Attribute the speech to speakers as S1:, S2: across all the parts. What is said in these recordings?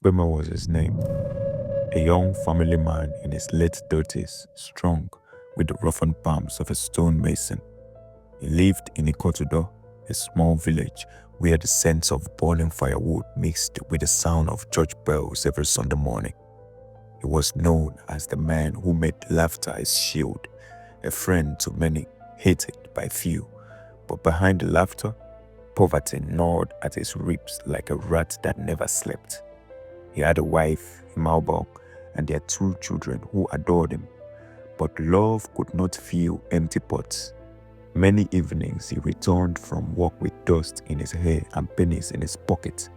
S1: Ekpema was his name, a young family man in his late 30s, strong, with the roughened palms of a stonemason. He lived in Ikotudo, a small village where the scent of boiling firewood mixed with the sound of church bells every Sunday morning. He was known as the man who made laughter his shield, a friend to many, hated by few. But behind the laughter, poverty gnawed at his ribs like a rat that never slept. He had a wife, Imalbong, and their 2 children who adored him. But love could not fill empty pots. Many evenings he returned from work with dust in his hair and pennies in his pocket,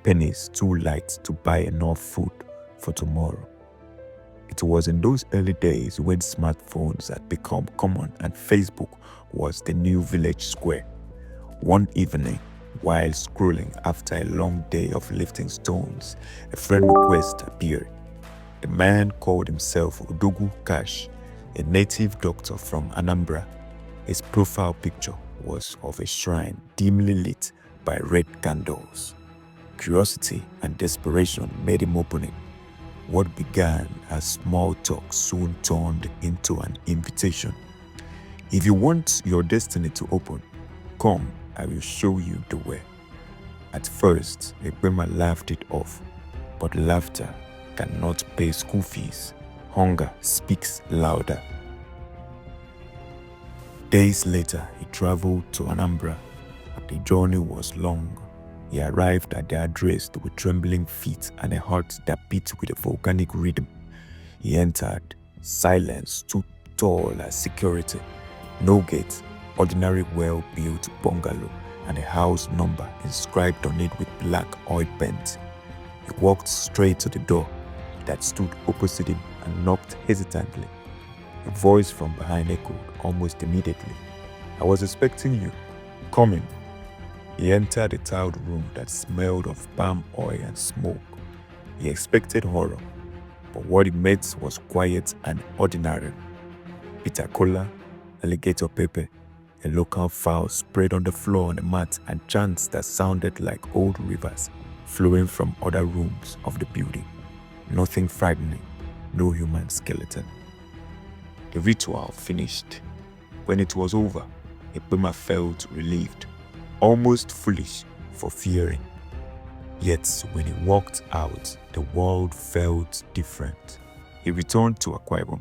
S1: pennies too light to buy enough food for tomorrow. It was in those early days when smartphones had become common and Facebook was the new village square. One evening, while scrolling after a long day of lifting stones, a friend request appeared. The man called himself Odogu Cash, a native doctor from Anambra. His profile picture was of a shrine dimly lit by red candles. Curiosity and desperation made him open it. What began as small talk soon turned into an invitation. If you want your destiny to open, come, I will show you the way. At first, Ekpema laughed it off, but laughter cannot pay school fees. Hunger speaks louder. Days later, he traveled to Anambra. The journey was long. He arrived at the address with trembling feet and a heart that beat with a volcanic rhythm. He entered. Silence stood tall as security. No gate, ordinary well-built bungalow, and a house number inscribed on it with black oil paint. He walked straight to the door that stood opposite him and knocked hesitantly. A voice from behind echoed almost immediately. "I was expecting you. Come in." He entered a tiled room that smelled of palm oil and smoke. He expected horror, but what he met was quiet and ordinary. Bitter cola, alligator pepper, a local fowl spread on the floor on a mat, and chants that sounded like old rivers flowing from other rooms of the building. Nothing frightening, no human skeleton. The ritual finished. When it was over, Ekpema felt relieved, almost foolish for fearing. Yet when he walked out, the world felt different. He returned to Akwa Ibom,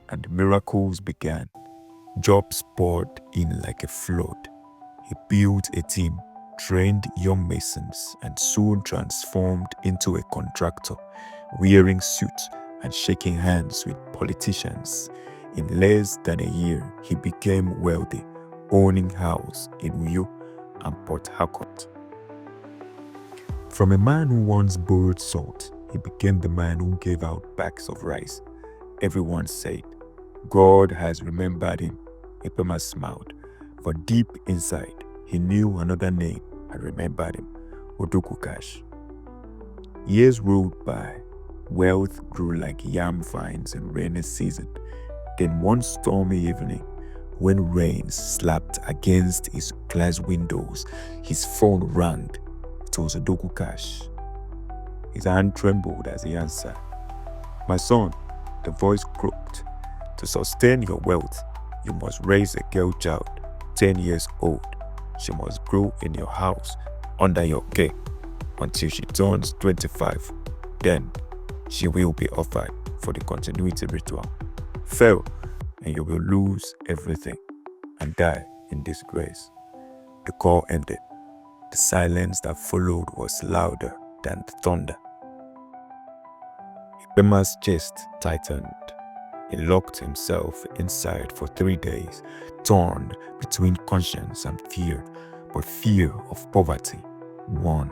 S1: and the miracles began. Jobs poured in like a flood. He built a team, trained young masons, and soon transformed into a contractor, wearing suits and shaking hands with politicians. In less than a year, he became wealthy, owning house in Uyo and Port Harcourt. From a man who once borrowed salt, he became the man who gave out bags of rice. Everyone said, "God has remembered him." Ekpema smiled, for deep inside, he knew another name had remembered him, Odogu Cash. Years rolled by. Wealth grew like yam vines in rainy season. Then one stormy evening, when rain slapped against his glass windows, his phone rang. It was Odogu Cash. His hand trembled as he answered. "My son," the voice croaked, "to sustain your wealth, you must raise a girl child, 10 years old. She must grow in your house, under your care, until she turns 25. Then, she will be offered for the continuity ritual. Fail, and you will lose everything and die in disgrace." The call ended. The silence that followed was louder than the thunder. Ekpema's chest tightened. He locked himself inside for 3 days, torn between conscience and fear, but fear of poverty won.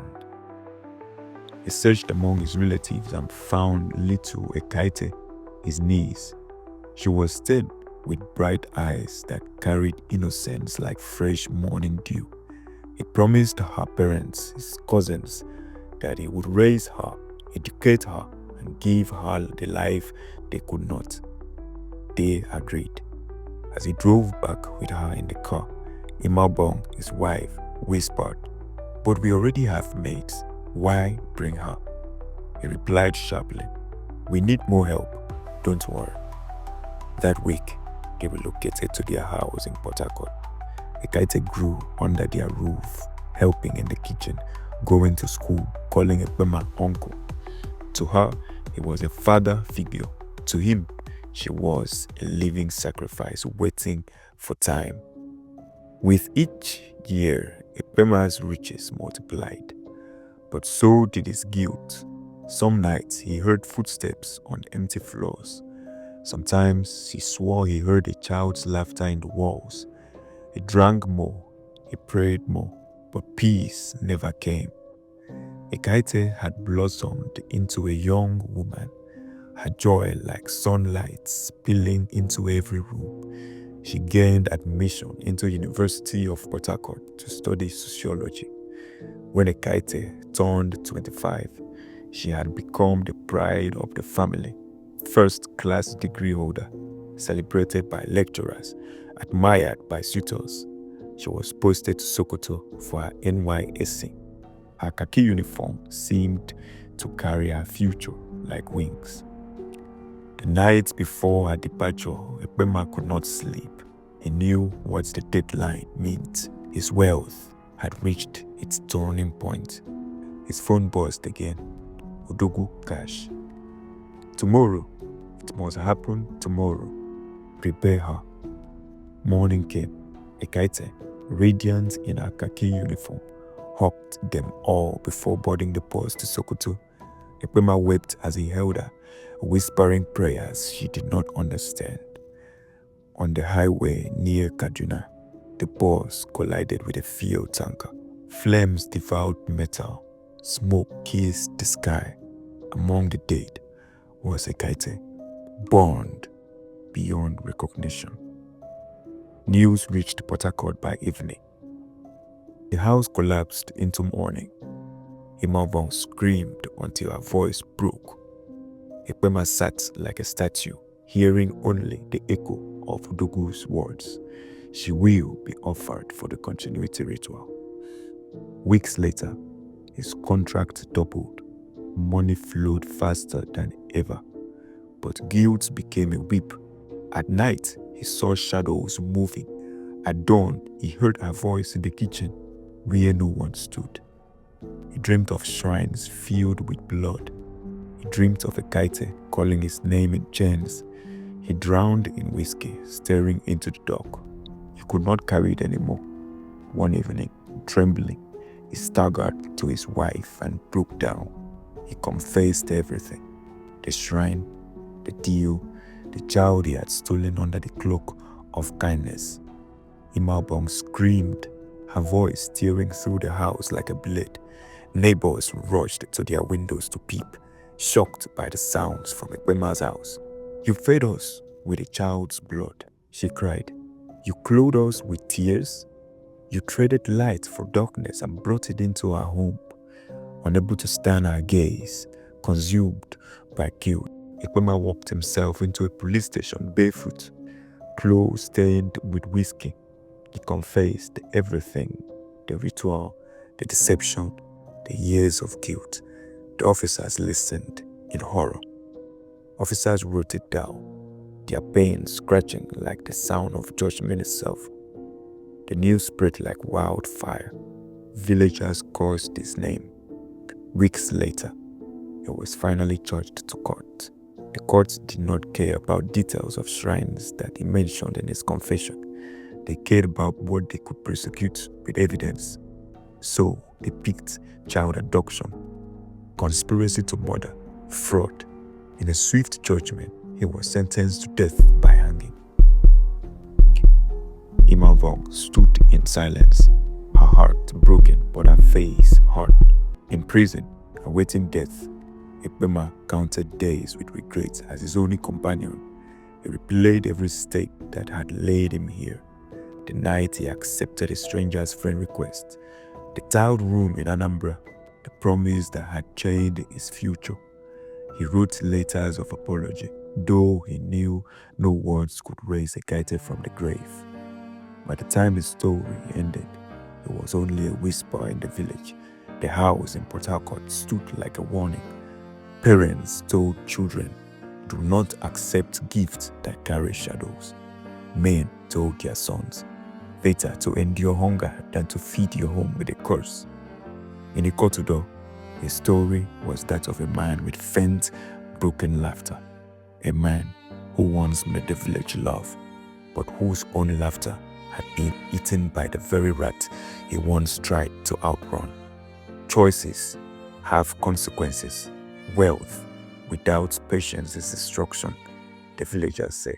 S1: He searched among his relatives and found little Ekaite, his niece. She was thin, with bright eyes that carried innocence like fresh morning dew. He promised her parents, his cousins, that he would raise her, educate her, and give her the life they could not. They agreed. As he drove back with her in the car, Imalbong, his wife, whispered, "But we already have maids. Why bring her?" He replied sharply, "We need more help. Don't worry." That week, they relocated to their house in Port Harcourt. Ekpema grew under their roof, helping in the kitchen, going to school, calling Ekpema uncle. To her, he was a father figure. To him, she was a living sacrifice waiting for time. With each year, Ekpema's riches multiplied, but so did his guilt. Some nights he heard footsteps on empty floors. Sometimes he swore he heard a child's laughter in the walls. He drank more, he prayed more, but peace never came. Ekpema had blossomed into a young woman, her joy like sunlight spilling into every room. She gained admission into University of Port Harcourt to study sociology. When Ekpema turned 25, she had become the pride of the family, first-class degree holder, celebrated by lecturers, admired by suitors. She was posted to Sokoto for her NYSC. Her khaki uniform seemed to carry her future like wings. The night before her departure, Ekpema could not sleep. He knew what the deadline meant. His wealth had reached its turning point. His phone buzzed again. Odogu cash. Tomorrow. It must happen tomorrow. Prepare her. Morning came. Ekpema, radiant in her khaki uniform, hugged them all before boarding the bus to Sokoto. Ekpema wept as he held her, whispering prayers she did not understand. On the highway near Kaduna, the bus collided with a fuel tanker. Flames devoured metal. Smoke kissed the sky. Among the dead was Ekpema, burned beyond recognition. News reached Port Harcourt by evening. The house collapsed into mourning. Ekpema screamed until her voice broke. Ekpema sat like a statue, hearing only the echo of Odogu's words. She will be offered for the continuity ritual. Weeks later, his contract doubled. Money flowed faster than ever, but guilt became a whip. At night, he saw shadows moving. At dawn, he heard her voice in the kitchen, where no one stood. He dreamed of shrines filled with blood. He dreamed of Ekpema calling his name in chains. He drowned in whiskey, staring into the dark. He could not carry it anymore. One evening, trembling, he staggered to his wife and broke down. He confessed everything: the shrine, the deal, the child he had stolen under the cloak of kindness. Ekpema screamed, her voice tearing through the house like a blade. Neighbors rushed to their windows to peep, shocked by the sounds from Ekpema's house. "You fed us with a child's blood," she cried. "You clothed us with tears. You traded light for darkness and brought it into our home." Unable to stand our gaze, consumed by guilt, Ekpema walked himself into a police station barefoot, clothes stained with whiskey. He confessed everything: the ritual, the deception, the years of guilt. The officers listened in horror. Officers wrote it down, their pain scratching like the sound of judgment itself. The news spread like wildfire. Villagers cursed his name. Weeks later, he was finally charged to court. The court did not care about details of shrines that he mentioned in his confession. They cared about what they could prosecute with evidence. So they picked child abduction, conspiracy to murder, fraud. In a swift judgment, he was sentenced to death by hanging. Ekpema stood in silence, her heart broken but her face hard. In prison, awaiting death, Ekpema counted days with regret as his only companion. He replayed every step that had laid him here. The night he accepted a stranger's friend request, the tiled room in Anambra, the promise that had changed his future. He wrote letters of apology, though he knew no words could raise Ekpema from the grave. By the time his story ended, it was only a whisper in the village. The house in Port Harcourt stood like a warning. Parents told children, do not accept gifts that carry shadows. Men told their sons, better to endure hunger than to feed your home with a curse. In Ikotudo, his story was that of a man with faint, broken laughter. A man who once made the village laugh, but whose own laughter had been eaten by the very rat he once tried to outrun. Choices have consequences. Wealth without patience is destruction, the villagers say.